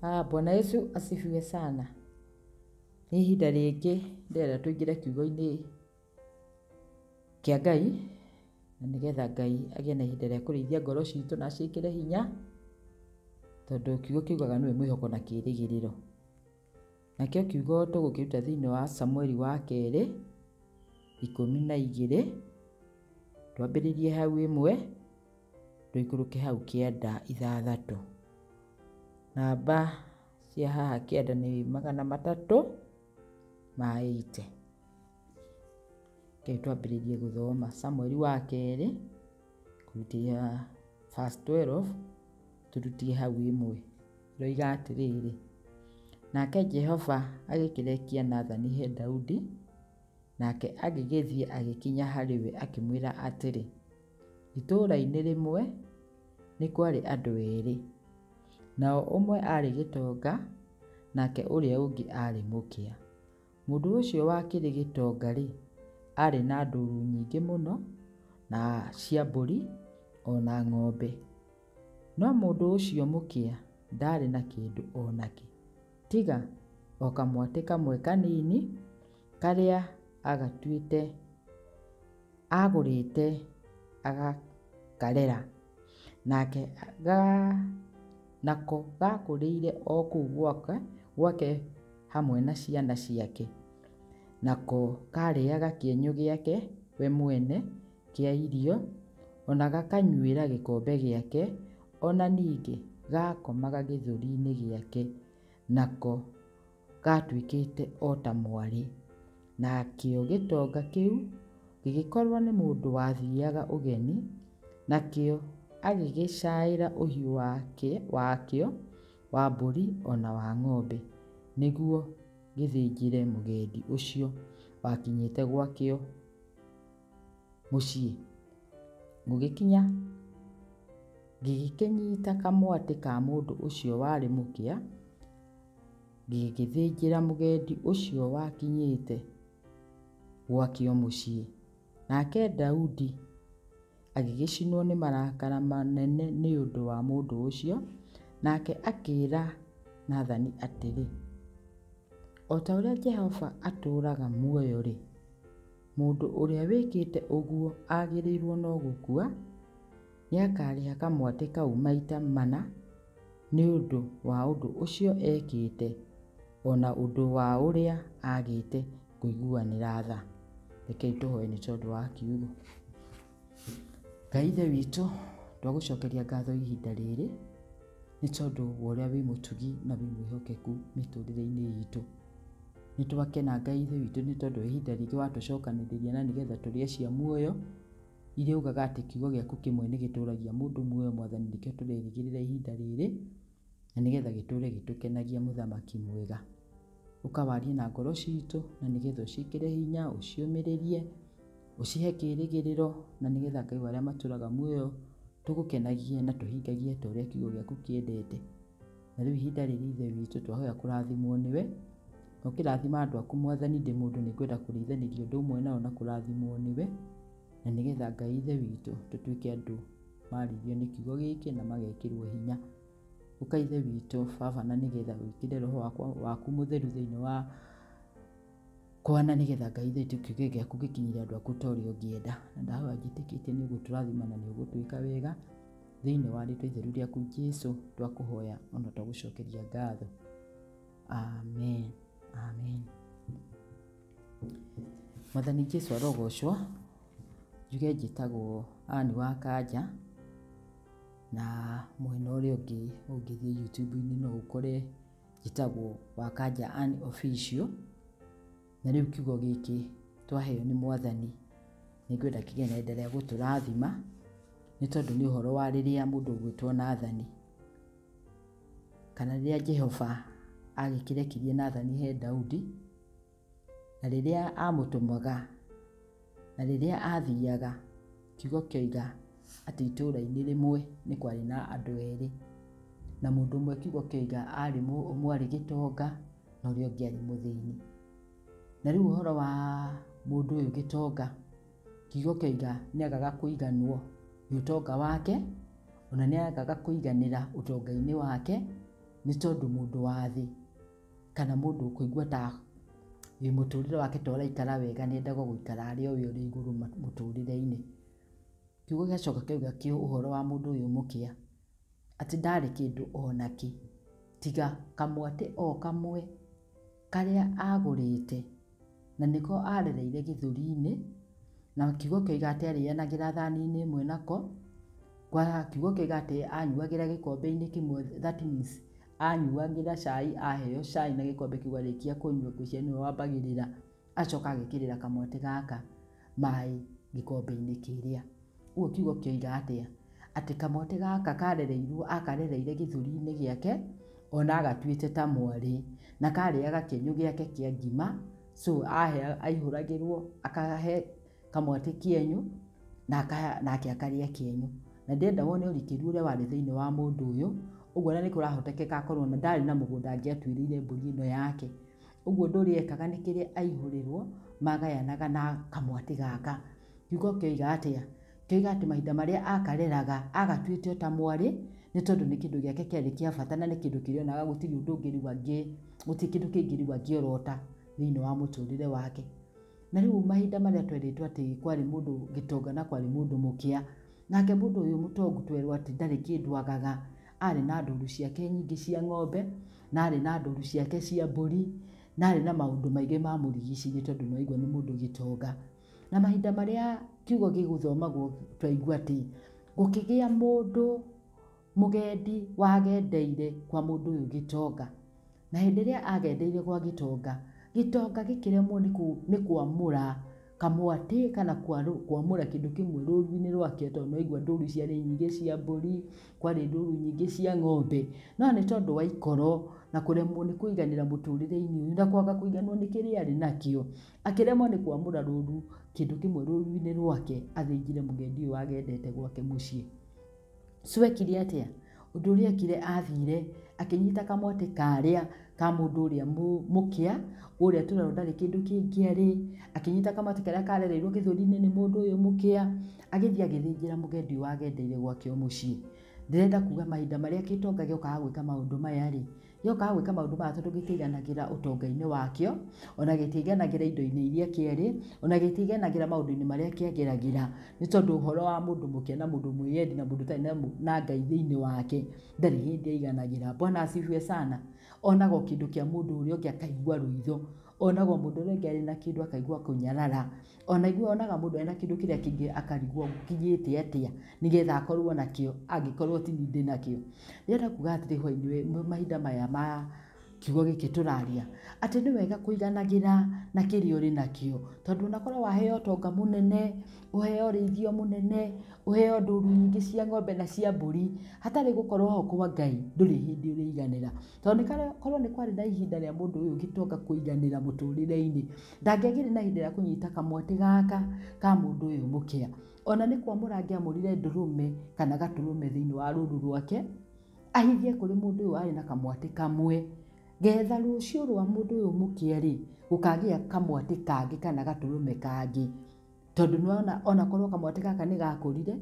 Bwana Yesu asifiwe sana. Nĩ ihinda rĩngĩ ndĩrenda tũingĩre kiugo-inĩ kĩa Ngai, na nĩgetha Ngai agĩe na ihinda rĩa kũrĩithia ngoro citũ na ciĩkĩre hinya, tondũ kiugo kiugaga nĩwe mwĩhoko na kĩĩrĩgĩrĩro. Nakĩo kiugo tũgũkĩruta thĩinĩ wa Samueli wa kerĩ 12, twambĩrĩrie hau 1 tũikũrũke hau 9 6. Namba cia haha 9 nĩ 380. Twambĩrĩrie gũthoma Samueli wa kerĩ kũrutĩra verse 12 turutie hau 1. Roiga atĩrĩrĩ: nake Jehova agĩkĩrekia Nathani he Daudi, nake agĩgĩthiĩ agĩkinya harĩ we akĩmwĩra atĩrĩ, itũũra-inĩ rĩmwe nĩ kwarĩ andũ erĩ, nao ũmwe arĩ gĩtonga, nake ũrĩa ũngĩ arĩ mũkĩa. Mũndũ ũcio wakĩrĩ gĩtonga-rĩ, arĩ na ndũũru nyingĩ mũno na cia mbũri ona ng'ombe. No mũndũ ũcio mũkĩa ndarĩ na kĩndũ o nakĩ, tiga o kamwatĩ kamwe kanini karĩa agũrĩte agakarera, nako gakũrĩire o kũu gwake hamwe na ciana ciake. Nako karĩaga kĩenyũ gĩake we mwene kĩa irio, ona gakanyuĩra gĩkombe gĩake, ona ningĩ gakomaga gĩthũri-inĩ gĩake, nako gatuĩkĩte o ta mwarĩ. Nakĩo gĩtonga kĩu gĩgĩkorwo nĩ mũndũ wathiaga ũgeni, nakĩo agĩgĩcaĩra ũhiũ wakĩo wa mbũri ona wa ng'ombe, nĩguo gĩthĩnjĩre mũgendi ũcio wakinyĩte gwakĩo mũciĩ. Gũgĩkinya gĩgĩkĩnyita kamwatĩ ka mũndũ ũcio warĩ mũkĩa, gĩgĩthĩnjĩra mũgendi ũcio wakinyĩte gwakĩo mũciĩ. Nake Daudi agĩgĩcinwo nĩ marakara manene nĩ ũndũ wa mũndũ ũcio, nake akĩĩra Nathani atĩrĩ, o ta ũrĩa Jehova atũũraga muoyo-rĩ, mũndũ ũrĩa wĩkĩte ũguo agĩrĩirwo no gũkua, nĩakarĩha kamwatĩ kau maita 4 nĩ ũndũ wa ũndũ ũcio ekĩte, ona ũndũ wa ũrĩa agĩte kũiguanĩra tha. Rekei tũhoe nĩ tondũ wa kiugo. Ngai Ithe witũ, twagũcokeria ngatho ihinda rĩrĩ nĩ tondũ wa ũrĩa wĩ mũtugi na wĩ mwĩhokeku mĩtũrĩre-inĩ itũ. Nĩ twakena Ngai Ithe witũ nĩ tondũ ihinda rĩngĩ watũcokanĩrĩria na nĩgetha tũrĩe cia muoyo, iria ugaga atĩ kiugo gĩaku kĩmwe nĩ gĩtũũragia mũndũ muoyo. Mwathani, nĩkĩo tũrerĩgĩrĩra ihinda rĩrĩ, na nĩgetha gĩtũũre gĩtũkenagia mũthamaki mwega. Ũkawarie na ngoro citũ, na nĩgetha ũciĩkĩre hinya, ũciũmĩrĩrie, ũcihe kĩĩrĩgĩrĩro, na nĩgetha Ngai arĩa matũũraga muoyo tũgũkenagie na tũhingagie ta ũrĩa kiugo gĩaku kĩendete. Na rĩu ihinda rĩrĩ Ithe witũ twahoya kũrathimwo nĩwe, na ũkĩrathima andũ aku Mwathani, ndĩ mũndũ nĩ ngwenda kũrĩithanĩrio ũndũ ũmwe nao na kũrathimwo nĩwe, na nĩgetha Ngai Ithe witũ tũtuĩke andũ marĩrio nĩ kiugo gĩkĩ na magekĩrwo hinya. Ũka Ithe witũ Baba, na nĩgetha wĩkĩre roho waku mũtheru thĩinĩ wa kwana, nĩgetha Ngai Ithe witũ kiugo gĩaku gĩkinyĩre andũ aku ta ũrĩa ũngĩenda. Na ndahoya njĩtĩkĩtie nĩ ũgũtũrathima na nĩ ũgũtwĩka wega, thĩinĩ wa rĩĩtwa itheru rĩaku Jesũ twakũhoya ona twagũcokeria ngatho. Amen. Amen. Mwathani Jesũ arogocwo. Njuge njĩtagwo Ann wa Kanja, na mwena ũrĩa ũngĩ ũngĩthiĩ YouTube-inĩ no ũkore njĩtagwo wa Kanja Ann Official. Na rĩu kiugo gĩkĩ twaheo nĩ Mwathani nĩ ngwenda kĩgĩe na endelea gũtũrathima, nĩ tondũ nĩ ũhoro wa rĩrĩa mũndũ ũgwĩtwo Nathani, kana rĩrĩa Jehova agĩkĩrekirie Nathani he Daudi, na rĩrĩa amũtũmaga, na rĩrĩa athiaga, kiugo kĩoiga atĩ itũũra-inĩ rĩmwe nĩ kwarĩ na andũ erĩ, na mũndũ ũmwe kiugo kĩoiga ũmwe arĩ gĩtonga na ũrĩa ũngĩ arĩ mũthĩni. Na rĩu ũhoro wa mũndũ ũyũ gĩtonga, kiugo kĩoiga nĩagaga kũiganwo nĩ ũtonga wake, ona nĩagaga kũiganĩra ũtonga-inĩ wake, nĩ tondũ mũndũ wa thĩ kana mũndũ ũkũigua ta mũtũrĩre wake ta ũraikara wega nĩendaga gũikara arĩ o we ũrĩ igũrũ mũtũrĩre-inĩ. Kiugo gĩacoka kĩauga ũhoro wa mũndũ ũyũ mũkĩa atĩ ndarĩ kĩndũ onakĩ tiga kamwatĩ o kamwe karĩa agũrĩte na nĩko arereire gĩthũri-inĩ, na kiugo kĩoiga atĩ arĩanagĩra thani-inĩ ĩmwe nako, kiugo kĩoiga atĩ anyuagĩra gĩkombe-inĩ kĩmwe, that means anyuagĩra cai, aheo cai na gĩkombe kĩu arĩkia kũnyua ngwĩciria nĩwe wambagĩrĩra, acoka agĩkĩrĩra kamwatĩ gaka maĩ gĩkombe-inĩ kĩrĩa. Ũguo kiugo kĩoiga atĩa? Atĩ kamwatĩ gaka akarereire gĩthũri-inĩ gĩake, ona agatuĩte ta mwarĩ, na karĩaga kĩenyũ gĩake kĩa ngima, so aihũragĩrwo akahe kamwatĩ kĩenyũ nake akarĩa kĩenyũ. Na ndĩrenda wone ũrikĩru ũrĩa warĩ thĩinĩ wa mũndũ ũyũ. Ũguo na nĩ kũrahotekeka akorwo na ndarĩ na mũgũnda angĩatuĩrĩire mbũri ĩno yake. Ũguo ũndũ ũrĩa ekaga nĩ kĩrĩa aihũrĩrwo magayanaga na kamwatĩ gaka. Kiugo kĩoiga atĩa? Kĩoiga atĩ mahinda marĩa akareraga agatuĩte ta mwarĩ, nĩ tondũ nĩ kĩndũ gĩake kĩarĩ kĩa bata na nĩ kĩndũ kĩrĩa onaga gũtirĩ ũndũ gũtirĩ kĩndũ kĩngĩ rĩu angĩorota thĩinĩ wa mũtũrĩre wake. Na rĩu mahinda marĩa twerĩtwo atĩ kwarĩ mũndũ gĩtonga na kwarĩ mũndũ mũkĩa, nake mũndũ ũyũ mũtongu twerwo atĩ ndarĩ kĩndũ agaga, arĩ na ndũru ciake nyingĩ cia ng'ombe, na arĩ na ndũru ciake cia mbũri, na arĩ na maũndũ maingĩ mamũrigicĩirie tondũ nĩwaigua nĩ mũndũ gĩtonga. Na mahinda marĩa kiugo gĩgũthomagwo twaigua atĩ gũkĩgĩa mũndũ mũgendi wagendeire kwa mũndũ ũyũ gĩtonga, na hĩndĩ ĩrĩa agendeire gwa gĩtonga, gĩtonga gĩkĩremwo nĩ kwamũra kamwatĩ kana kwamũra kĩndũ kĩmwe rũru-inĩ rwake, tondũ nĩwaigua ndũru ciarĩ nyingĩ cia mbũri, kwarĩ ndũru nyingĩ cia ng'ombe, no nĩ tondũ wa ikoro na kũremwo nĩ kũiganĩra mũtũrĩre-inĩ ũyũ na kwaga kũiganwo nĩ kĩrĩa arĩ nakĩo, akĩremwo nĩ kwamũra kĩndũ kĩmwe rũru-inĩ rwake, athĩnjire mũgendi ũyũ agendete gwake mũciĩ. So ekire atĩa? Ũndũ ũrĩa ekire, athire akĩnyita kamwatĩ karĩa ka mũndũ ũrĩa mũkĩa, ũrĩa tũrarwo ndarĩ kĩndũ kĩngĩ arĩ, akĩnyita kamwatĩ karĩa karereirwo gĩthũri-inĩ nĩ mũndũ ũyũ mũkĩa, agĩthiĩ agĩthĩnjĩra mũgendi ũyũ agendeire gwake mũciĩ. Ndĩrenda kuga mahinda marĩa gĩtonga gĩokaga gwĩka maũndũ maya rĩ, gĩokaga gwĩka maũndũ maya tondũ gĩtiaiganagĩra ũtonga-inĩ wakĩo, ona gĩtiaiganagĩra indo-inĩ iria kĩarĩ, ona gĩtiaiganagĩra maũndũ-inĩ marĩa kĩageragĩra, nĩ tondũ ũhoro wa mũndũ mũkĩa na mũndũ mwĩyendi na mũndũ ũtarĩ na Ngai thĩinĩ wake ndarĩ hĩndĩ aiganagĩra. Bwana asifiwe sana. Onagwo kĩndũ kĩa mũndũ ũrĩa ũngĩ akaigua rũitho, onagwo mũndũ ũrĩa ũngĩ arĩ na kĩndũ akaigua kũnyarara, onaga mũndũ arĩ na kĩndũ kĩrĩa kĩngĩ akarigwo kinyĩte atĩa nĩgetha akorwo nakĩo angĩkorwo ti niĩ ndĩ nakĩo. Ndĩrenda kuga atĩrĩ hwaĩ-inĩ mahinda maya ma kiugo gĩkĩ tũraria, atĩ nĩ wega kũiganagĩra na kĩrĩa ũrĩ nakĩo, tondũ unakorwo waheo ũtonga mũnene, ũheo ũrĩithio mũnene, ũheo ndũru nyingĩ cia ng'ombe na cia mbũri, hatarĩ gũkorwo ho kwa Ngai ndũrĩ hĩndĩ ũrĩiganĩra. Tondũ korwo nĩ kwarĩ na ihinda rĩa mũndũ ũyũ gĩtonga kũiganĩra mũtũrĩre-inĩ, ndangĩagĩrĩ na ihinda rĩa kũnyita kamwatĩ gaka ka mũndũ ũyũ mũkĩa. Ona nĩ kwamũra angĩamũrire ndũrũme kana gatũrũme thĩinĩ wa rũru rwake, ahithie kũrĩ mũndũ ũyũ arĩ na kamwatĩ kamwe, getha rũciũ rwa mũndũ ũyũ mũkĩa rĩ, gũkagĩa kamwatĩ kangĩ kana gatũrũme kangĩ. Tondũ nĩwona onakorwo kamwatĩ gaka nĩ gakũrire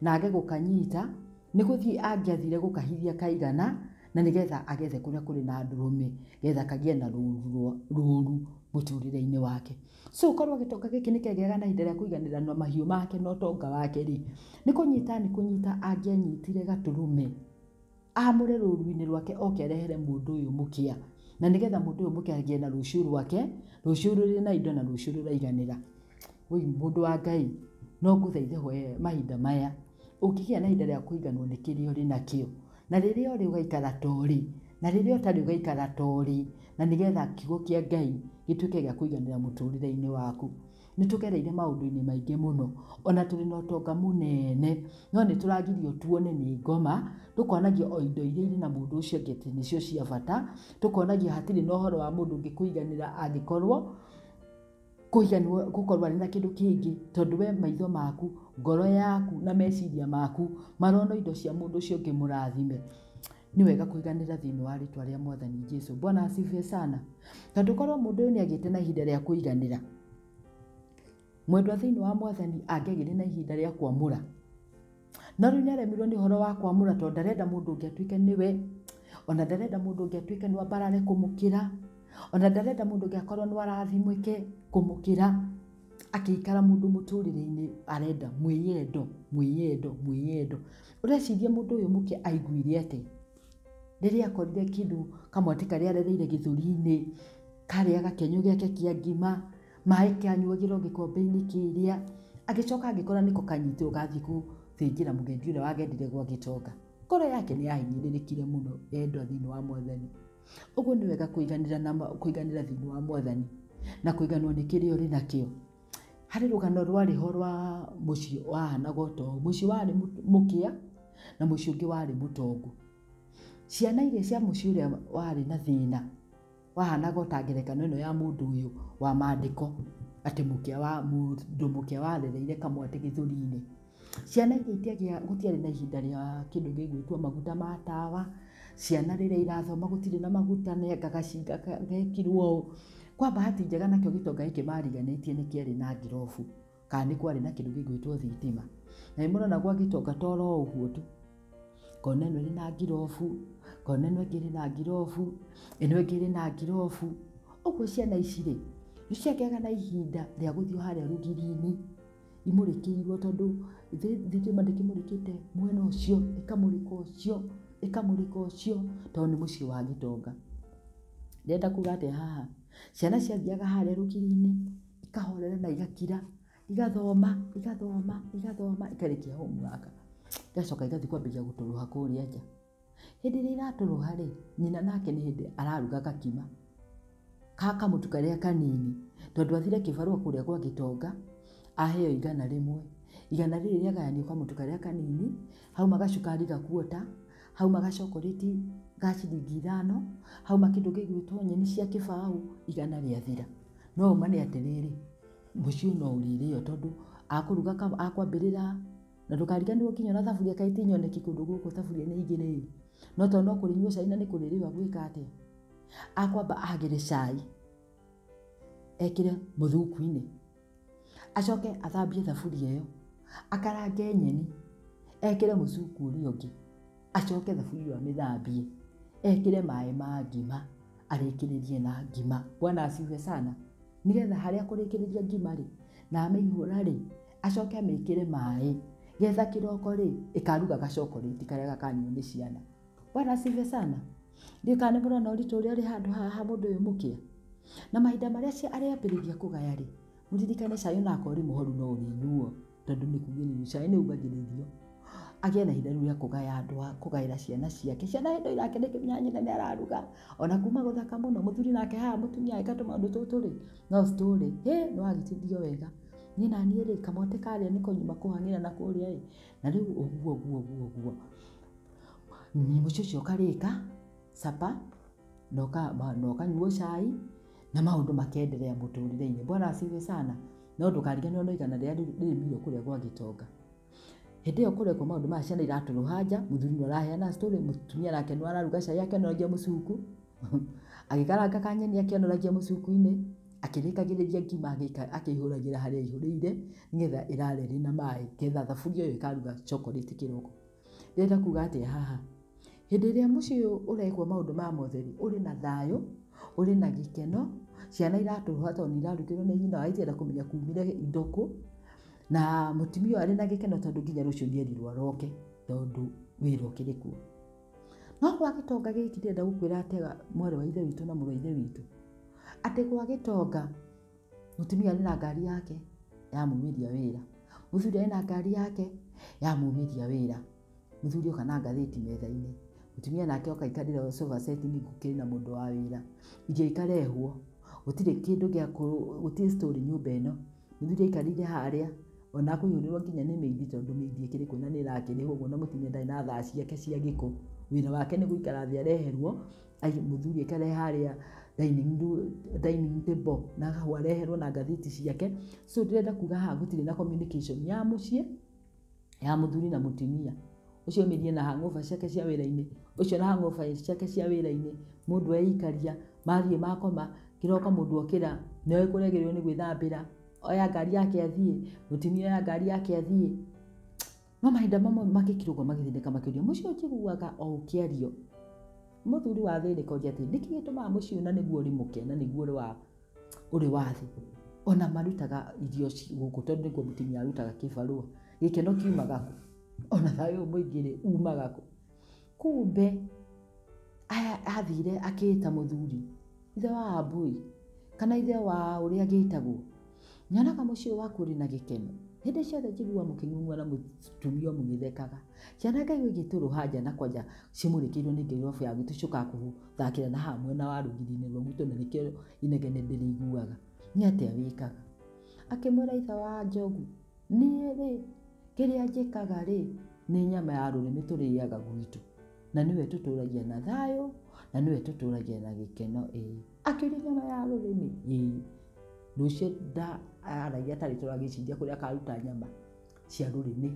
nage gũkanyita, nĩ gũthiĩ angĩathire gũkahithia kaigana, na nĩgetha agethe kũrĩa kũrĩ na ndũrũme, getha kagĩe na rũru mũtũrĩre-inĩ wake. So korwo gĩtonga gĩkĩ nĩ kĩagĩaga na ihinda rĩa kũiganĩra na mahiũ make na ũtonga wake rĩ, nĩ kũnyita angĩanyitire gatũrũme amũre rũru-inĩ rwake oke arehere mũndũ ũyũ mũkĩa, na nĩgetha mũndũ ũyũ mũkĩa agĩe na rũciũ rwake, rũciũ rũrĩ na indo na rũciũ rũraiganĩra. Mũndũ wa Ngai, no ngũthaithe mahinda maya ũngĩgĩa na ihinda rĩa kũiganwo nĩ kĩrĩa ũrĩ nakĩo, na rĩrĩa ũrĩ ũgaikara ta ũrĩ, na rĩrĩa ũtarĩ ũgaikara ta ũrĩ, na nĩgetha kiugo kĩa Ngai gĩtuĩke gĩa kũiganĩra mũtũrĩre-inĩ waku. Nĩ tũgereire maũndũ-inĩ maingĩ mũno, ona tũrĩ na ũtonga mũnene, no nĩ tũragirio tuone nĩ ngoma, tũkonagio o indo iria irĩ na mũndũ ũcio ũngĩ atĩ nĩcio cia bata, tũkonagio hatirĩ na ũhoro wa mũndũ ũngĩ kũiganĩra angĩkorwo gũkorwo arĩ na kĩndũ kĩngĩ, tondũ we maitho maku, ngoro yaku na meciria maku marona indo cia mũndũ ũcio ũngĩ mũrathime. Nĩ wega kũiganĩra thĩinĩ wa rĩtwa rĩa Mwathani Jesũ. Bwana asifiwe sana. Tondũ korwo mũndũ ũyũ nĩ agĩte na ihinda rĩa kũiganĩra, mwendwa thĩinĩ wa Mwathani angĩagĩire na ihinda rĩa kwamũra, no rĩu nĩ aremirwo nĩ ũhoro wa kwamũra tondũ ndarenda mũndũ ũngĩ atuĩke nĩwe ona ndarenda mundu ungi atuike no barare kumukira, ona ndarenda mundu ungi akorwo no arathimwike kumukira, akiikara mundu muturire-ini arenda mwiyendo. Ureciria mundu uyu mukia aiguire ati riria akorire kindu kamwati karia arereire githuri-ini, karia gakenyo giake kia ngima, mai kianyuagirwo gikombe-ini kiria, agicoka agikora niko kanyitiro gathii guthingira mugendi uria wagendire gwa Gitonga. Ngoro yake ni yahinyĩrĩrĩkire muno yendwa thiini wa Mwathani. Uguo ni wega kuiganira thiini wa Mwathani na kuiganwo ni kiria uri nakio. Hari rugano rwariho rwa mucii wahanaga ũtongu, mucii wari mukia na mucii ungi wari mutongu. Ciana iria cia mucii uria wari na thina wahanaga ta ngerekano ino ya mundu uyu wa maandiko ati mundu mukia warereire kamwati githuri-ini. Ciana iria itiagia gutiari na ihinda ria kindu gigwitwo maguta ma tawa, ciana riria irathoma gutiri na maguta nenga gacinga gekirwo kwa bahati njega nakio Gitonga giki mariganitie ni kiari na ngirobu kana ni kwari na kindu gigwitwo thitima. Na imurona gwa Gitonga toro uguo tu, kona ino iri na ngirobu, kona ino ingi iri na ngirobu, ino ingi iri na ngirobu. Uguo ciana ici ri niciagiaga na ihinda ria guthio haria rugiri-ini imurikirwo tondu thitima ndikimurikite mwena ucio ikamurika ucio tondu ni mucii wa Gitonga. Ndenda kuga ati haha ciana ciathiaga haria rugiri-ini ikahorera na igakira, igathoma ikarikia homework, igacoka igathii kwambiria guturuha kuria nja. Hindi iria iraturuha ri nyina nake ni hindi araruga gakima kamutu karia kanini tondu athire kibarua kuria gwa Gitonga aheo 100. 100 riria gayanio kamutu karia kanini, hauma gacukari gakuota, hauma gacokoreti ga ciringi 5, hauma kindu gigwitwo nyeni cia kibau, 100 riathira. No uma ni atiriri mucii no uririo tondu akuruga akwambirira na ndukariganirwo kinya na thaburia kaiti nyoneki kundu guku thaburia ni igiri. No tondu no kurinywo cai na ni kuririwa gwika atia, akwamba agire cai ekire muthuku-ini, acoke athambie thaburia iyo, akarange nyeni ekire mucuku uria ungi, acoke thaburia iyo amithambie ekire mai ma ngima arikiririe na ngima. Bwana asifiwe sana. Nigetha haria kurikiriria ngima ri na amihura ri acoke amikire mai, getha kiroko ri ikaruga gacokoreti karia gakanywo ni ciana. Bwana asifiwe sana. Ndio kana murona uritu uria ri handu haha mundu uyu mukia na mahinda maria ariambiriria kugaya ri muririkane cai ona akori muhoru no urinyuo tondu ni kugiririo cai ni ugagiririo. Agia na ihinda ria kugaya andu kugaira ciana ciake. Ciana hindo irake ndikimenya nyina ni araruga ona kuma guthaka muno muthuri nake haha mutumia ekatu maundu tutu ri no story no agitirio wega. Nyina ni ri kamote karia niko nyuma kuhangira na kuria ri na riu uguo ni mucucio karika sapa no kanyuo cai na maundu makenderea muturire-ini. Bwana asifiwe sana. No ndukariganirwo no 100 riria ririmiro kuria gwa Gitonga. Hindi iyo kuria kwa maundu ma ciana iraturuha nja, muthuri no araheana story, mutumia nake no araruga cai akenoragia mucuku agikaranga kanyeni akenoragia mucuku-ini, akirikagiriria ngima akihuragira haria ihurire nigetha irare ri na mai, getha thaburia iyo ikaruga chocolate kiroko. Ndenda kuga ati haha hindi iria mucii urekwo maundu ma motheri uri na thayo, uri na gikeno, ciana iraturuha tondu irarugirwo ni nyina wa itienda kumenya kumire indoku, na mutumia ari na gikeno tondu nginya rucio ni erirwo aroke tondu wira ukirikuo. No gwa Gitonga giki ndenda gukwira atega mwari wa ithe witu na muru wa ithe witu ati gwa Gitonga mutumia ari na ngari yake ya mumiria wira, muthuri ari na ngari yake ya mumiria wira. Muthuri oka na ngatheti metha-ini, mutumia nake oka ikarira sofa set ni ngukiri na mundu wa wira, ije ikarehwo gutire kindu gia gutire story nyumba ino. Muthuri ikarire haria ona kuyurirwo nginya ni meidi tondu meidi ikiri kuna ni rakiriho uguo na mutumia ndari na thaa ciake cia giko. Wira wake ni guikara thi areherwo muthuri ikare haria dining table na hau areherwo na ngatheti ciake. So ndirenda kuga haha gutire na communication ya mucii ya muthuri na mutumia. Ucio mirie na hangover ciake cia wira-ini, ucio na hangover ciake cia wira-ini, mundu eikaria marie makoma kiroko mundu okira niwe kuregererio ni gwithambira, oya ngari yake athie, mutumia oya ngari yake athie. No mahinda mamwe magikirugwo magithindika makiria mucio njiguaga o ukiario muthuri wa thĩ rĩkonje atĩ nĩkĩ gĩtũmaga mũciĩ na nĩguo ũrĩ mũke na nĩguo ũrĩ wa thĩ. Ona marutaga irio gũkũ tondũ nĩguo mũtumia arutaga kĩbarũa. Gĩkeno kiumaga kũ? Ona thayũ mũingĩ umaga kũ? Kumbe athire akĩĩta mũthuri, ithe wa Wambui kana ithe wa ũrĩa gĩtagwo, nyonaga mũciĩ waku ũrĩ na gĩkeno. Hĩndĩ ciothe njigua mũkĩng'ung'ua na mũtumia mũgĩthekaga. Ciana Ngai igĩtũrũha nja na kwanja cimũrĩkĩirwo nĩ ngeirobo ya gwitũ ciũkaga kũthakĩra na haha mwena wa rũgiri-inĩ rwa gwitũ, na nĩkĩo inegene ndĩrĩiguaga. Nĩ atĩa wĩkaga? Akĩmwĩra ithe wa njogu, niĩ rĩ, kĩrĩa njĩkaga rĩ, nĩ nyama ya rũrĩmĩ tũrĩaga gwitũ, na nĩwe tũtũragia na thayũ, na nĩwe tũtũragia na gĩkeno. Akĩũria nyama ya rũrĩmĩ? Rũciũ aragia atarĩ tũragĩcindia kũrĩa akaruta nyama cia rũrĩmĩ,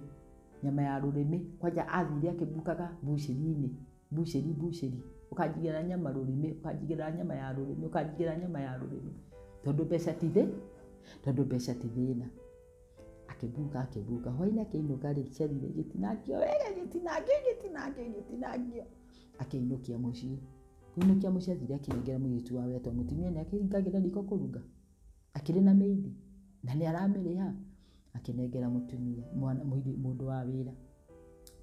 nyama ya rũrĩmĩ. Kwanja athire akĩbukaga mbucĩri-inĩ, mbucĩri, ũkanjigĩra nyama rũrĩmĩ, ũkanjigĩra nyama ya rũrĩmĩ, ũkanjigĩra nyama ya rũrĩmĩ, tondũ mbeca ti thĩna. Akĩbuka hwainĩ akĩinũka rĩ, ciathire gĩtinangio wega, gĩtinangio akĩinũkia mũciĩ. Kũinũkia mũciĩ athire akĩnengera mũirĩtu wa wetwo mũtumia nĩ akĩhingagĩra riko kũruga, akĩrĩ na mĩindi na nĩ aramĩrĩha, akĩnengera mũtumia mũndũ wa wĩra.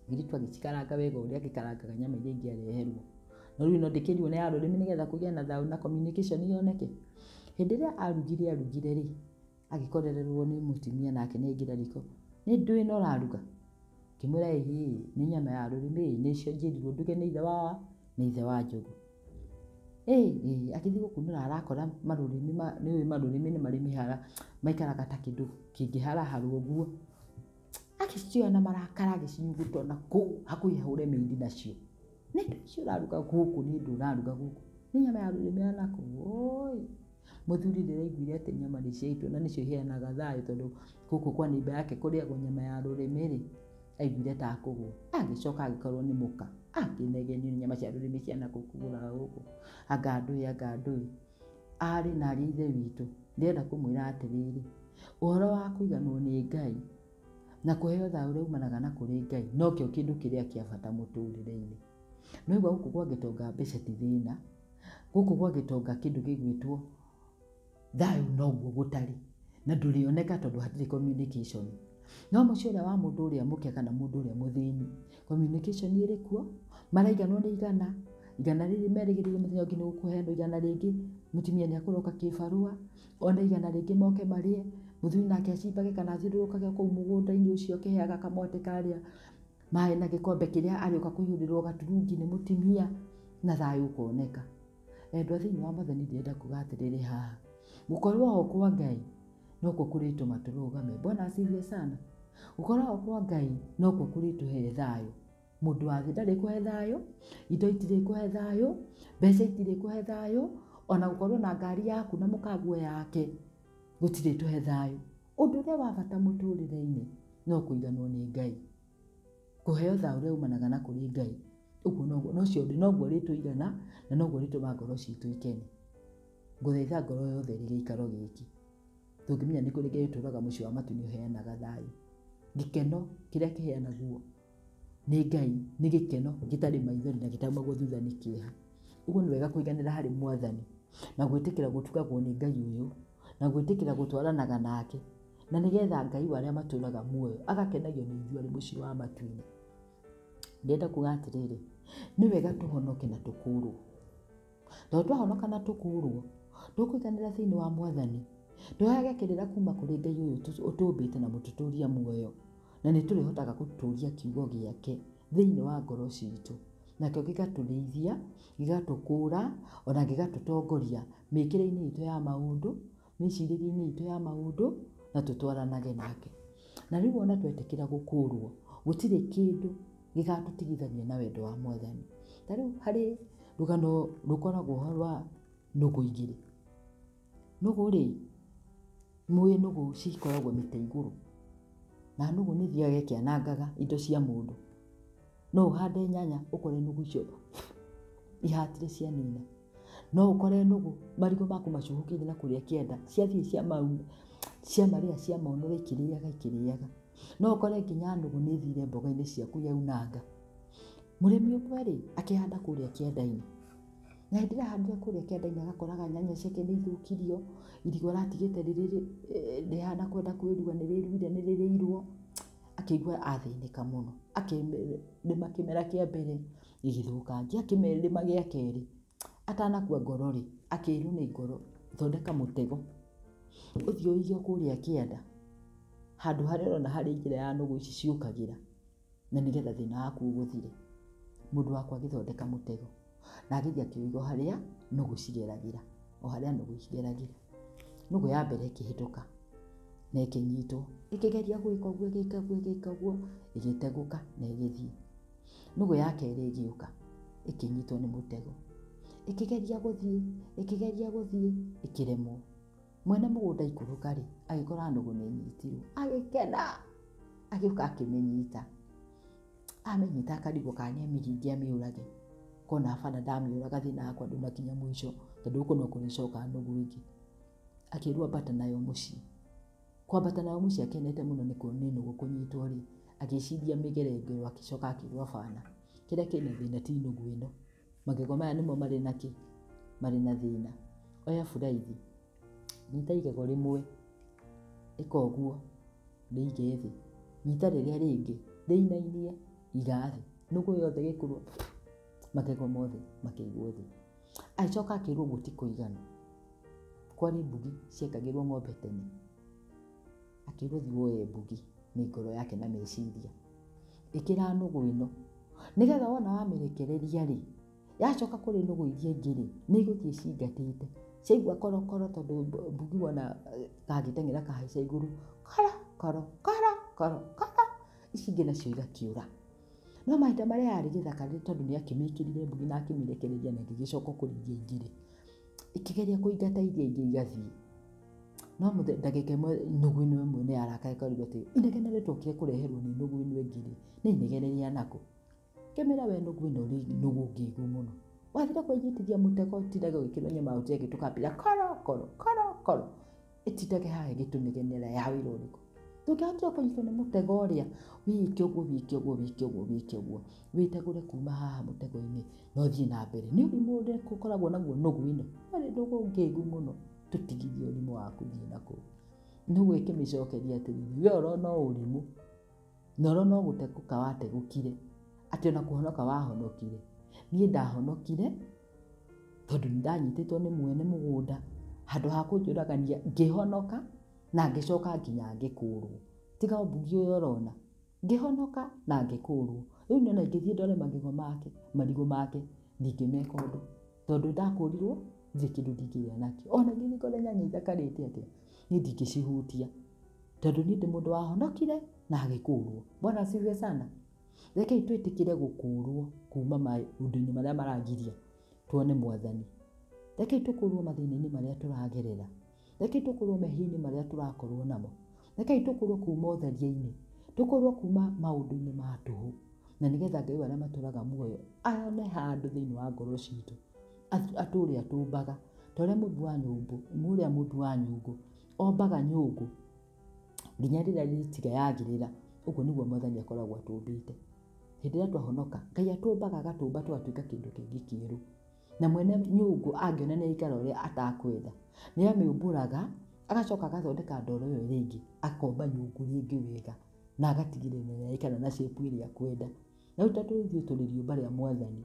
Mũirĩtu agĩcikaranga wega ũrĩa agĩkarangaga nyama iria ingĩ areherwo. No rĩu ĩno ndĩkĩrirwo nĩ ya rũrĩmĩ nĩgetha kũgĩa na thayũ na communication yoneke. Hĩndĩ ĩrĩa arugire rĩ, agĩkorererwo nĩ mũtumia na akĩnengera riko. Nĩ ndũĩ no ũraruga? Akĩmwĩra nĩ nyama ya rũrĩmĩ, nĩcio njĩrirwo nduge nĩ ithe wa njogu. Akĩthiĩ gũkunũra arakora marũrĩmĩ, nĩũĩ marũrĩmĩ nĩ marĩ mĩhara, maikaraga ta kĩndũ kĩngĩharaharwo ũguo. Agĩcioya na marakara agĩcinyuguta na kũu hakuhĩ ahũre mĩindi nacio. Nĩ ndũ icio ũraruga gũkũ? Nĩ ndũ ũraruga gũkũ? Nĩ nyama ya rũrĩmĩ ya nakũ? Mũthuri rĩrĩa aiguire atĩ nyama nĩ ciaitwo na nĩcio iheanaga thayũ, tondũ gũkũ kwa neighbor yake kũrĩagwo nyama ya rũrĩmĩ rĩ, aiguire ta kũgũa. Agĩcoka agĩkorwo nĩ mũka, akĩnegenio nĩ nyama cia rũrĩmĩ cia nakũ kũgũraga gũkũ. Anga ndũĩ, arĩ na ariũ ithe witũ, ndĩrenda kũmwĩra atĩrĩrĩ, ũhoro wa kũiganwo nĩ Ngai na kũheo thayũ ũrĩa umanaga na kũrĩ Ngai nokĩo kĩndũ kĩrĩa kĩa bata mũtũrĩre-inĩ. Noigua gũkũ gwa gĩtonga mbeca ti thĩna, gũkũ gwa gĩtonga kĩndũ gĩgwĩtwo thayũ noguo gũtarĩ, na ndũrĩoneka tondũ hatirĩ communication. No mũciĩ ũrĩa wa mũndũ ũrĩa mũke kana mũndũ ũrĩa mũthĩni, communication ĩrĩ kuo, maraiganwo nĩ igana rĩrĩ merĩgĩrĩire mũthenya ũngĩ nĩ gũkũheanwo igana rĩngĩ, mũtumia nĩ akũroka kĩbarũa, ona igana rĩngĩ moke marĩe, mũthuri nake acimbage kana athiũrũrũkage kũu mũgũnda-inĩ ũcio akĩheaga kamwatĩ karĩa maĩ na gĩkombe kĩrĩa arĩoka kũihũrĩrwo gaturungi nĩ mũtumia, na thayũ ũkoneka. Endwa thĩinĩ wa Mwathani ndĩrenda kuga atĩrĩrĩ haha, gũkorwo ho kwa Ngai nokuo kũrĩtũma tũrũgame. Bwana asifiwe sana. Gũkorwo ho kwa Ngai nokuo kũrĩtũhe thayũ. Mũndũ wa thĩ ndarĩkũhe thayũ, indo itirĩkũhe thayũ, mbeca itirĩkũhe thayũ, ona gũkorwo na ngari yaku na mũkaguo yake gũtirĩtũhe thayũ. Ũndũ ũrĩa wa bata mũtũrĩre-inĩ no kũiganwo nĩ Ngai, kũheo thayũ ũrĩa umanaga na kũrĩ Ngai. Ũguo noguo rĩtũigana na noguo rĩtũma ngoro citũ ikene. Ngũthaitha ngoro yothe ĩrĩ gĩikaro gĩkĩ, tũngĩmenya nĩ kũrĩ Ngai ũtũũraga mũciĩ wa matu nĩ ũheanaga thayũ. Gĩkeno kĩrĩa kĩheanagwo nĩ Ngai nĩ gĩkeno gĩtarĩ maithori na gĩtaumagwo thutha nĩ kĩeha. Ũguo nĩ wega kũiganĩra harĩ Mwathani na gwĩtĩkĩra gũtugagwo nĩ Ngai ũyũ na gwĩtĩkĩra gũtwaranaga nake, na nĩgetha Ngai wa arĩa matũũraga muoyo agakenagio nĩ ithuĩ arĩ mũciĩ wa matu-inĩ. Ndĩrenda kuga atĩrĩrĩ, nĩ wega tũhonoke na tũkũũrwo, tondũ twahonoka na tũkũũrwo tũkũiganĩra thĩinĩ wa Mwathani, tũheage kĩrĩra kuma kũrĩ Ngai ũyũ ũtũmbĩte na mũtũtũria muoyo, na nĩ tũrĩhotaga gũtũũria kiugo gĩake thĩinĩ wa ngoro citũ, nakĩo gĩgatũrĩithia, gĩgatũkũũra, ona gĩgatũtongoria mĩkĩre-inĩ itũ ya maũndũ, mĩcirĩrie-inĩ itũ ya maũndũ, na tũtwaranage nake. Na rĩu ona twetĩkĩra gũkũũrwo, gũtirĩ kĩndũ gĩgatũtigithania na wendo wa Mwathani. Ta rĩu harĩ rũgano rũkoragwo ho rwa nũgũ igĩrĩ. Nũgũ rĩ, mũĩ nũgũ cikoragwo mĩtĩ igũrũ, na nũgũ nĩ ithiaga ĩkĩanangaga indo cia mũndũ. No ũhande nyanya ũkore nũgũ icio ihatire cianina. No ũkore nũgũ marigũ maku macuhũkĩire na kũrĩa kĩanda, ciathiĩ ciamonora ikĩrĩaga. No ũkore nginya nũgũ nĩ ĩthire mboga-inĩ ciaku yaunanga. Mũrĩmi ũmwe rĩ akĩhanda kũrĩa kĩanda-inĩ, Na hĩndĩ ĩrĩa ahandire kũrĩa kĩanda-inĩ agakoraga nyanya ciake nĩ ithũkirio, irigũ aratigĩte rĩhana kwenda kwĩrua, nĩ rĩruire, nĩ rĩrĩirwo, akĩigua athĩnĩka mũno. Akĩrĩma kĩmera kĩa mbere gĩgĩthũkangia, akĩrĩma gĩa kerĩ, atanakua ngoro-rĩ, akĩĩrwo nĩ ngoro, thondeka mũtego ũthiĩ ũige kũrĩa kĩanda, handũ harĩa ũrona harĩ njĩra ya nũgũ ici ciũkagĩra, na nĩgetha thĩna waku ũgũthire. Mũndũ wakwa agĩthondeka mũtego na agĩthiĩ akĩũiga harĩa nũgũ cigeragĩra, o harĩa nũgũ cigeragĩra. Nũgũ ya mbere ĩkĩhĩtũka na ĩkĩnyitwo, ĩkĩgeria gwĩka ũguo, ĩgĩka ũguo, ĩgĩtegũka na ĩgĩthiĩ. Nũgũ ya kerĩ ĩgĩũka, ĩkĩnyitwo nĩ mũtego, ĩkĩgeria gũthiĩ, ĩkĩremwo. Mwene mũgũnda ikũrũka-rĩ, agĩkora nũgũ nĩ ĩnyitirwo, agĩkena, agĩũka akĩmĩnyita. Amĩnyita akarigwo kana nĩamĩringe amĩũrage, kona bana ndamĩũraga thĩna wakwa ndũnakinya mũico, tondũ gũkũ no kũrĩcoka nũgũ ĩngĩ. Akĩĩrwo ambata nayo mũciĩ. Kwambata nayo mũciĩ akenete mũno nĩ nũgũ kũnyitwo-rĩ, agĩciria mĩgerengerwo, agĩcoka akĩĩrwo bana, kĩrĩa kĩna thĩna ti nũgũ ĩno, magego maya nĩmo marĩ na kĩ? Marĩ na thĩna. Oya buraithi, nyita igego rĩmwe, ĩka ũguo, rĩige thĩ, nyita rĩrĩa rĩngĩ, rĩinainie, iga thĩ. Nũgũ yothe ĩgĩkũrwo, magego mothe makĩigwo thĩ. Agĩcoka akĩĩrwo ũguo ti kũigana, kwarĩ mbugi ciekagĩrwo ng'ombe tene. Akĩĩrwo thiĩ woe mbugi, nĩ ngoro yake na meciria. Ĩkĩra nũgũ ĩno, nĩgetha wona wamĩrekereria-rĩ, yacoka kũrĩ nũgũ iria ingĩ-rĩ, nĩ igũthiĩ cingatĩte. Ciaigua korokoro tondũ mbugi wona kangĩteng'era kahaica igũrũ, koro, ici ingĩ nacio igakĩũra. No mahinda marĩa yarĩ gĩthaka-rĩ, tondũ nĩ akĩmĩkĩrire mbugi na akĩmĩrekereria na ĩgĩgĩcoka kũrĩ iria ingĩ-rĩ, ĩkĩgeria kũingata iria ingĩ igathiĩ. No ndagĩka ĩmwe nũgũ ĩno ĩmwe nĩ yarakara ĩkarigwo atĩ inegene rĩtokire kũreherwo nĩ nũgũ ĩno ĩngĩ-rĩ, nĩ inegene rĩa nakũ? Ngĩmĩra we nũgũ ĩno rĩ, nũgũ ngĩĩgu mũno, wathire kwĩnyitithia mũtego ũtindage ũgĩkĩrwo nyama ũtige gĩtũkambĩra koro, ĩtindage haha ĩgĩtũnegenera ya wĩra ũrĩkũ? Ndũngĩahotire kũnyitwo nĩ mũtego ũrĩa, wĩke ũguo, wĩtegũre kuma haha mũtego-inĩ na ũthiĩ na mbere. Nĩ ũrimũ ũrĩkũ ũkoragwo naguo nũgũ ĩno? Warĩ nũgũ ngĩĩgu mũno, tũtigithie ũrimũ waku thiĩ nakũu. Nũgũ ĩkĩmĩcokeria atĩrĩrĩ, we ũrona ũrimũ, na ũrona gũtegũka wategũkire, atĩ ona kũhonoka wahonokire. Niĩ ndahonokire tondũ nĩndanyitĩtwo nĩ mwene mũgũnda, handũ ha kũnjũragania ngĩhonoka na ngĩcoka nginya ngĩkũũrwo. Tiga mbugi ũyũ ũrona, ngĩhonoka na ngĩkũũrwo. Rĩu nĩona ingĩthiĩ ndore magego make, marigũ make, ndingĩmeka ũndũ, tondũ ndakũũrirwo ndirĩ kĩndũ ndingĩgĩa nakĩo. Ona ingĩthiĩ ngore nyanya ithakarĩte atĩa, niĩ ndingĩcihutia, tondũ niĩ ndĩ mũndũ wahonokire na agĩkũũrwo. Bwana asifiwe sana. Rekei twĩtĩkĩre gũkũũrwo kuma maũndũ-inĩ marĩa marangiria, tuone Mwathani. Rekei tũkũũrwo mathĩna-inĩ marĩa tũragerera. Rekei tũkũũrwo mehia-inĩ marĩa tũrakorwo namo. Rekei tũkũũrwo kuma ũtharia-inĩ, tũkũũrwo kuma maũndũ-inĩ ma tũhũ, na nĩgetha Ngai arĩa matũũraga muoyo one handũ thĩinĩ wa ngoro citũ, atũũre atũmbaga, ta ũrĩa mũmbi wa nyũngũ ombaga nyũngũ nginya rĩrĩa rĩtiga yagĩrĩra. Ũguo nĩguo Mwathani akoragwo atũmbĩte. Hĩndĩ ĩrĩa twahonoka, Ngai atũmbaga agatũmba tũgatuĩka kĩndũ kĩngĩ kĩerũ. Na mwene nyũngũ angĩona nĩ aikara ũrĩa atakwenda, nĩ amĩũmbũraga, agacoka agathondeka ndoro ĩyo rĩngĩ, akomba nyũngũ rĩngĩ wega, na agatigĩrĩra nĩ aikara na shape ĩrĩa akwenda. Na rĩu tondũ ithuĩ tũrĩ rĩũmba rĩa Mwathani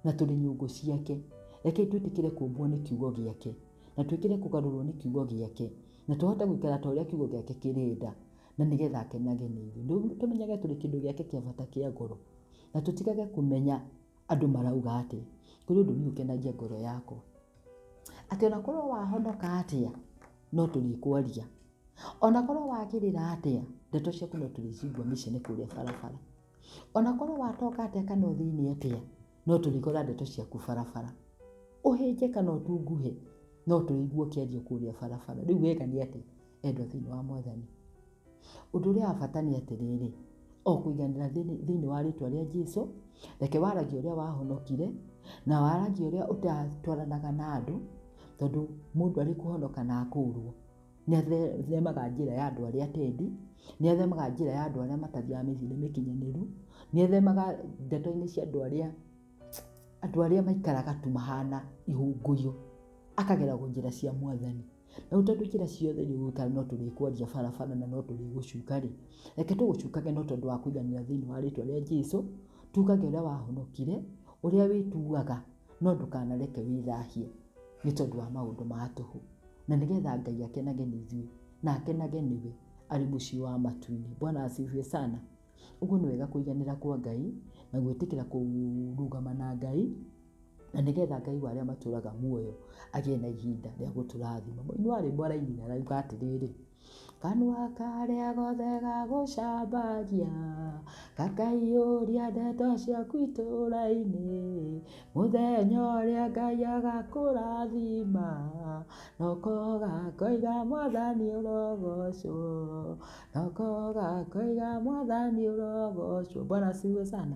na tũrĩ nyũngũ ciake, rekei twĩtĩkĩre kũmbwo nĩ kiugo gĩake, na twĩkĩre kũgarũrwo nĩ kiugo gĩake, na tũhote gũikara ta ũrĩa kiugo gĩake kĩrenda, na nĩgetha akenage nĩ ithuĩ. Tũmenyage tũrĩ kĩndũ gĩake kĩa bata kĩa ngoro, na tũtigage kũmenya andũ marauga atĩ, kũrĩ ũndũ niĩ ũkenagia ngoro yakwa, atĩ ona korwo wahonoka atĩa no tũrĩkwaria, ona korwo wagĩrĩra atĩa ndeto ciaku no tũrĩcigua mĩcene kũrĩa barabara, ona korwo watoka atĩa kana thĩinĩ atĩa no tũrĩkora ndeto ciaku barabara, ũhĩnje kana ũtunguhe no tũrĩiguo kĩario kũrĩa barabara. Rĩu wega nĩ atĩ endwa thĩinĩ wa Mwathani, ũndũ ũrĩa wa bata nĩ atĩrĩrĩ, o kũiganĩra thĩinĩ wa rĩtwa rĩa Jesũ. Reke waragie ũrĩa wahonokire na waragie ũrĩa ũtatwaranaga na andũ, tondũ mũndũ arĩ kũhonoka na akũũrwo nĩ athemaga njĩra ya andũ arĩa atendi, nĩ athemaga njĩra ya andũ arĩa matathiaga mĩthiĩre mĩkinyanĩru, nĩ athemaga ndeto-inĩ cia andũ andũ arĩa maikaraga tu mahana ihũngũyũ, akageragwo njĩra cia Mwathani. Na tondũ njĩra ciothe nĩ ũgũikara no tũrĩkwaria barabara na no tũrĩgũcuka rĩ, reke tũgũcukage no tondũ wa kũiganĩra thĩinĩ wa rĩtwa rĩa Jesũ, tugage ũrĩa wahonokire, ũrĩa wĩtuaga, no ndũkanareke wĩthahie nĩ tondũ wa maũndũ ma tũhũ. Na nĩgetha Ngai akenage nĩ ithuĩ na akenage nĩwe arĩ mũciĩ wa matu-inĩ. Bwana asifiwe sana. Ũguo nĩ wega kũiganĩra kwa Ngai na gwĩtĩkĩra kũrũgama na Ngai, na nĩgetha Ngai wa arĩa matũraga muoyo agĩe na ihinda rĩa gũtũrathima. Mũini wa rwĩmbo arainire arauga atĩrĩrĩ, kanua karĩa gothe gagũcambagia gakaiyũria ndeto ciaku itũũra-inĩ, mũthenya ũrĩa Ngai agakũrathima noko gakoiga Mwathani ũrogocwo, noko gakoiga Mwathani ũrogocwo. Bwana asifiwe sana.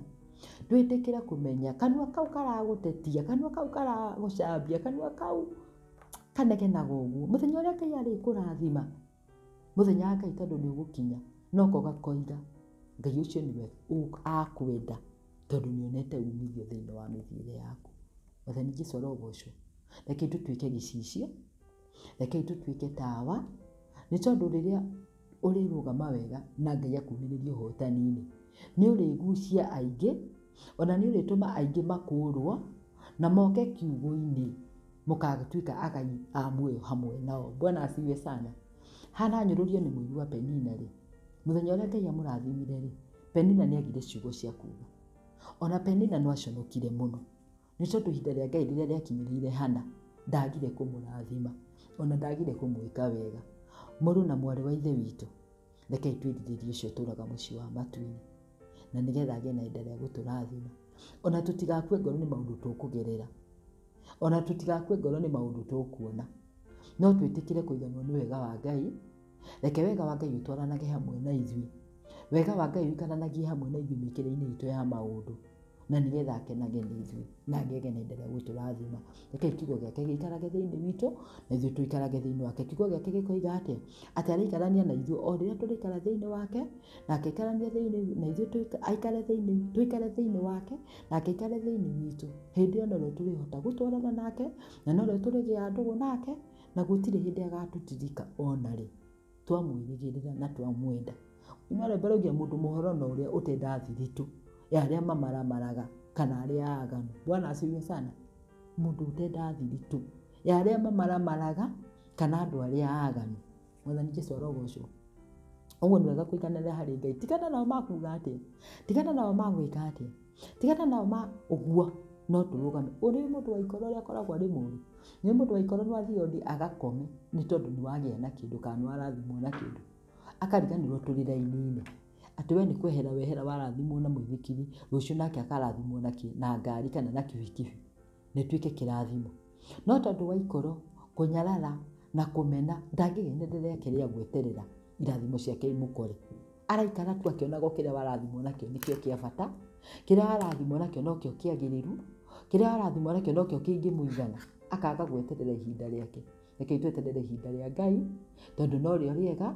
Twĩtĩkĩre kũmenya kanua kau karagũtetia, kanua kau karagũcambia, kanua kau kanegenaga ũguo, mũthenya ũrĩa Ngai arĩkũrathima, mũthenya wa Ngai tondũ nĩ ũgũkinya, noko gakoiga Ngai ũcio nĩwe akwenda tondũ nĩ onete umithio thĩinĩ wa mĩthiĩre yaku. Mwathani Jesũ arogocwo. Reke tũtuĩke gĩcicio, reke tũtuĩke tawa, nĩ tondũ rĩrĩa ũrĩrũgama wega na Ngai akumĩrĩria ũhotani-inĩ, nĩ ũrĩgucia aingĩ, ona nĩ ũrĩtũma aingĩ makũrwo na moke kiugo-inĩ, mũkagatuĩka agai a muoyo hamwe nao. Bwana asifiwe sana. Hana anyũrũrio nĩ mũini wa Penina rĩ, mũthenya ũrĩa Ngai amũrathimire rĩ, Penina nĩ agire ciugo cia kuuga. Ona Penina no aconokire mũno, nĩ tondũ ihinda rĩa Ngai rĩrĩa rĩakinyĩrĩire Hana, ndagire kũmũrathima, ona ndagire kũmwĩka wega. Mũrũ na mwarĩ wa ithe witũ, reke twĩrirĩrie ũcio ũtũũraga mũciĩ wa matu-inĩ, na nĩgetha agĩe na ihinda rĩa gũtũrathima. Ona tũtigakue ngoro nĩ maũndũ tũkũgerera, ona tũtigakue ngoro nĩ maũndũ tũkuona, no twĩtĩkĩre kũiganwo nĩ wega wa Ngai. Reke wega wa Ngai ũtwaranage hamwe na ithuĩ, wega wa Ngai ũikaranagie hamwe na ithuĩ mĩkĩre-inĩ itũ ya maũndũ, na nĩgetha akenage nĩ ithuĩ na agĩe na ihinda rĩa gũtũrathima. Reke kiugo gĩake gĩikarage thĩinĩ witũ na ithuĩ tũikarage thĩinĩ wake. Kiugo gĩake gĩkoiga atĩa? Atĩ arĩikarania na ithuĩ o rĩrĩa tũrĩikara thĩinĩ wake, na akĩikarania thĩinĩ na ithuĩ aikare thĩinĩ, tũikare thĩinĩ wake na akĩikare thĩinĩ witũ. Hĩndĩ ĩyo no tũrĩhota gũtwarana nake na no tũrĩgĩa ndũgũ nake, na gũtirĩ hĩndĩ agatũtirika ona rĩ, twamwĩrĩgĩrĩra na twamwenda. Uma rwĩmbo rauga mũndũ mũhoro na ũrĩa ũtenda thiritũ ya arĩa mamaramaraga kana arĩa aganu. Bwana asifiwe sana. Mũndũ ũtenda thiritũ ya arĩa mamaramaraga kana andũ arĩa aganu. Mwathani Jesũ arogocwo. Ũguo nĩ wega kũiganĩra harĩ Ngai. Tigana nao makuuga atĩa, tigana nao magwĩka atĩa, tigana nao ma ũguo, no tũrũgame. Ũrĩ mũndũ wa ikoro ũrĩa akoragwo arĩ mũũru, nĩ mũndũ wa ikoro no athiĩ ũndĩ agakome nĩ tondũ nĩ wagĩa na kĩndũ kana nĩ warathimwo na kĩndũ, akariganĩrwo tũrĩ raini-inĩ atĩ we nĩ kwehera wehera warathimwo na mũithikiri, rũciũ nake akarathimwo na ngari kana na kibikibi, nĩ tuĩke kĩrathimo. No tondũ wa ikoro kũnyarara na kũmena, ndangĩgenerera kĩrĩa gweterera irathimo ciake imũkore. Araikara tu akĩonaga kĩrĩa warathimwo nakĩo nĩkĩo kĩa bata, kĩrĩa warathimwo nakĩo nokĩo kĩagĩrĩru, kĩrĩa warathimwo nakĩo nokĩo kĩngĩmũigana, akaga gweterera ihinda rĩake. Reke tweterere ihinda rĩa Ngai, tondũ no rĩo rĩega,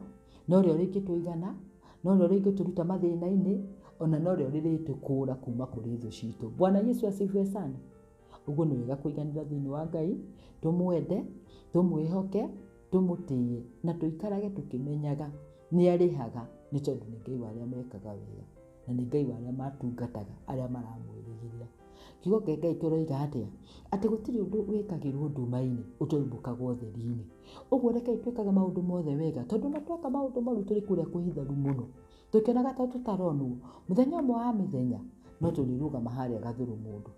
no rĩo rĩngĩtũigana, no rĩo rĩngĩtũruta mathĩna-inĩ, ona no rĩo rĩrĩtũkũũra kuma kũrĩ thũ citũ. Bwana Yesu asifiwe sana. Ũguo nĩ wega kũiganĩra thĩinĩ wa Ngai, tũmwende, tũmwĩhoke, tũmũtĩye na tũikarage tũkĩmenyaga nĩ arĩhaga, nĩ tondũ nĩ Ngai wa arĩa mekaga wega na nĩ Ngai wa arĩa matungataga arĩa maramwĩrĩgĩrĩra. Kiugo kĩa Ngai kĩroiga atĩa? Atĩ gũtirĩ ũndũ wĩkagĩrwo nduma-inĩ ũtoimbũkagwo ũtheri-inĩ. Ũguo reke twĩkage maũndũ mothe wega, tondũ na tweka maũndũ moru tũrĩ kũrĩa kwĩhitharu mũno, tũkĩonaga ta tũtaronwo. Mũthenya ũmwe wa mĩthenya no tũrĩrũgama harĩa gathũrũ mũndũ,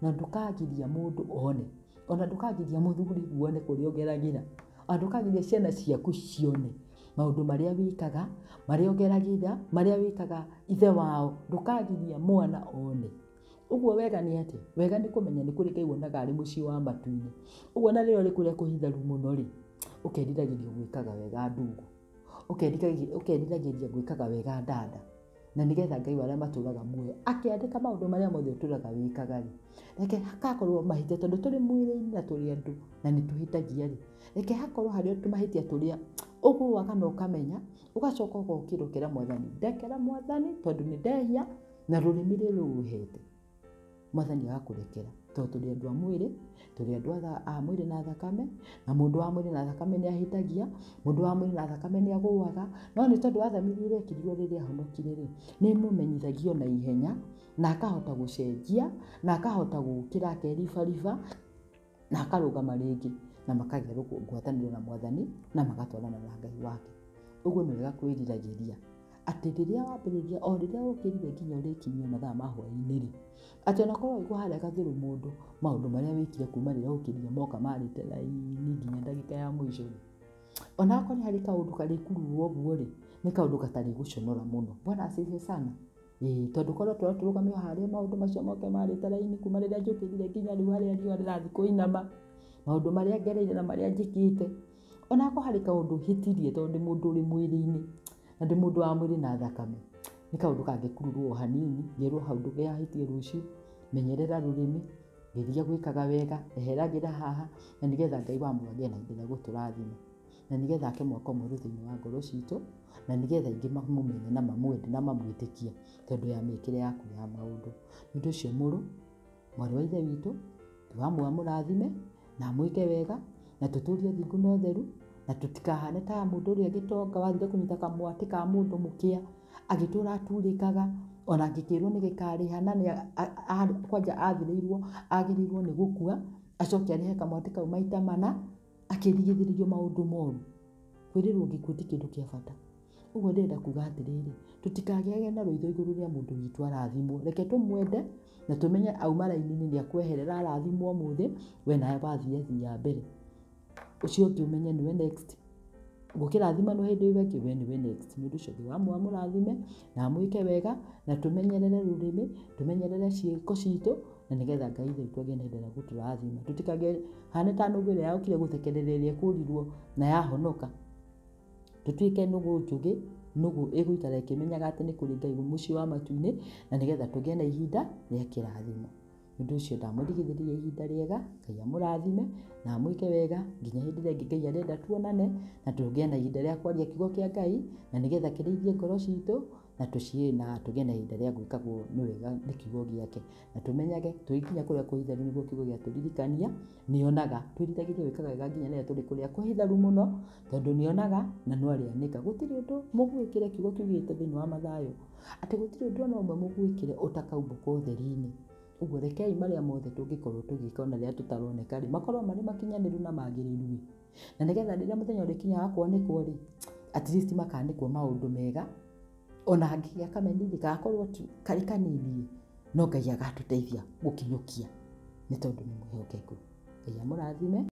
na ndũkagiria mũndũ one, ona ndũkagiria mũthuri wone kũrĩa ũgeragĩra, ona ndũkagiria ciana ciaku cione maũndũ marĩa wĩkaga, marĩa ũgeragĩra, marĩa wĩkaga ithe wao, ndũkagiria mwana one. Ũguo wega nĩ atĩ, wega nĩ kũmenya nĩ kũrĩ Ngai wonaga arĩ mũciĩ wa matu-inĩ. Ũguo na rĩrĩa ũrĩ kũrĩa kũhitharu mũno rĩ, ũkeriragĩria gwĩkaga wega ndungu, ũkeriragĩria gwĩkaga wega ndanda, na nĩgetha Ngai wa arĩa matũũraga muoyo akĩandĩka maũndũ marĩa mothe ũtũũraga wĩkaga rĩ, reke hakakorwo mahĩtia, tondũ tũrĩ mwĩrĩ-inĩ na tũrĩ andũ na nĩ tũhĩtagia rĩ, reke hakorwo harĩ tũmahĩtia tũrĩa ũguaga na ũkamenya, ũgacoka ũgokĩrũkĩra Mwathani. Ndekera Mwathani tondũ nĩ ndehia na rũrĩmĩ rũrũhete. Mwathani agakũrekera, tondũ tũrĩ andũ a mwĩrĩ, tũrĩ andũ a mwĩrĩ na thakame, na mũndũ wa mwĩrĩ na thakame nĩ ahĩtagia, mũndũ wa mwĩrĩ na thakame nĩ agũaga, no nĩ tondũ wa thamiri ĩrĩa ekĩrirwo rĩrĩa ahonokire rĩ, nĩ ĩmũmenyithagio na ihenya, na akahota gũcenjia, na akahota gũkĩra akeribariba, na akarũgama rĩngĩ, na makagĩa ngwatanĩro na Mwathani, na magatwarana na Ngai wake. Ũguo nĩ wega kwĩriragĩria atĩ rĩrĩa wambĩrĩria, o rĩrĩa ũkĩrire nginya ũrĩkinyia mathaa ma hwaĩ-inĩ rĩ, atĩ onakorwo wĩkwo harĩa gathũrũ mũndũ, maũndũ marĩa wĩkire kuma rĩrĩa ũkĩrire moka marĩte raini nginya ndagĩka ya mũico rĩ, onakorwo nĩ harĩ kaũndũ karĩkururwo ũguo rĩ, nĩ kaũndũ gatarĩ gũconora mũno. Bwana asifiwe sana. Tondũ korwo tũrũgamio harĩa maũndũ macio moke marĩte raini kuma rĩrĩa njũkĩrire nginya rĩu harĩa riũa rĩrathiĩ kũinama, maũndũ marĩa ngereire na marĩa njĩkĩte, onakorwo harĩ kaũndũ hĩtirie tondũ ndĩ mũndũ ũrĩ mwĩrĩ-inĩ, na ndĩ mũndũ wa mwĩrĩ na thakame, nĩ kaũndũ kangĩkururwo o hanini, ngerwo hau ndũgehĩtie rũciũ, menyerera rũrĩmĩ, geria gwĩkaga wega, eheragĩra haha, na nĩgetha Ngai wa muoyo agĩe na ihinda rĩa gũtũrathima, na nĩgetha ake mwaka mwerũ thĩinĩ wa ngoro citũ, na nĩgetha aingĩ mamũmenye na mamwende na mamwĩtĩkie tondũ ya mĩĩkĩre yaku ya maũndũ. Nĩ ũndũ ũcio mũrũ, mwarĩ wa ithe witũ, tũramũrathime na amwĩke wega, na tũtũrie ũthingu na ũtheru, na tũtikahane ta mũndũ ũrĩa gĩtonga wathire kũnyita kamwatĩ ka mũndũ mũkĩa, agĩtũra aturĩkaga, ona angĩkĩrwo nĩ gĩkarĩha na kwanja agĩrĩirwo nĩ gũkua, acoke arĩhe kamwatĩ kau maita mana, akĩrigithĩrio maũndũ moru. Kwĩrĩrwo gĩkuũ ti kĩndũ kĩa bata. Ũguo ndĩrenda kuga atĩrĩrĩ, tũtikagĩage na rũitho igũrũ rĩa mũndũ witũ arathimwo. Reke tũmwende na tũmenye auma raini-inĩ nĩ akweherera arathimwo ũmũthĩ, we nawe wathiathia mbere. Ũcio ũngĩ ũmenye nĩwe next. Gũkĩrathimanwo hĩndĩ ĩyo ĩngĩ, we nĩwe next. Nĩ ũndũ ũcio mũramũrathime na amwĩke wega, na tũmenyerere rũrĩmĩ, tũmenyerere ciĩko citũ, na nĩgetha Ngai witũ agĩe na ihinda rĩa gũtũrathima. Tũtikahane ta nũgũ ĩrĩa yokire gũthekereria ĩrĩa ĩkũrirwo na yahonoka. Tũtuĩke nũgũ njũgĩ, nũgũ ĩgũikara ĩkĩmenyaga atĩ nĩ kũrĩ Ngai mũciĩ wa matu-inĩ, na nĩgetha tũgĩe na ihinda rĩa kĩrathimo. Nĩ ũndũ ũcio ndamũrigithĩria ihinda rĩega, Ngai amũrathime na amwĩke wega nginya hĩndĩ ĩrĩa Ngai arenda tuonane, na tũgĩe na ihinda rĩa kwaria kiugo kĩa Ngai, na nĩgetha kĩrĩithie ngoro citũ, na tũgĩe na ihinda rĩa gwĩkagwo nĩ wega nĩ kiugo gĩake. Na tũmenyage tũgĩkinya kũrĩa kũhitharu nĩguo kiugo gĩatũririkania, nĩonaga twĩriragĩrie gwĩkaga wega nginya rĩrĩa tũrĩ kũrĩa kũhitharu mũno, tondũ nĩonaga na no arĩanĩka. Gũtirĩ ũndũ mũgwĩkĩre kiugo kiugĩte thĩinĩ wa Mathayo, atĩ gũtirĩ ũndũ ona ũmwe mũgwĩkĩre ũtakaumbũka ũtheri-inĩ. Ũguo rekei marĩa mothe tũngĩkorwo tũgĩka ona rĩrĩa tũtaroneka rĩ, makorwo marĩ makinyanĩru na magĩrĩru, na nĩgetha rĩrĩa mũthenya ũrĩkinyaga kwanĩkwo rĩ, at least makanĩkwo maũndũ mega, ona angĩgĩa kameni gakorwo karĩ kanini, no Ngai agatũteithia gũkinyũkia, nĩ tondũ nĩ mwĩhokeku. Ngai amũrathime.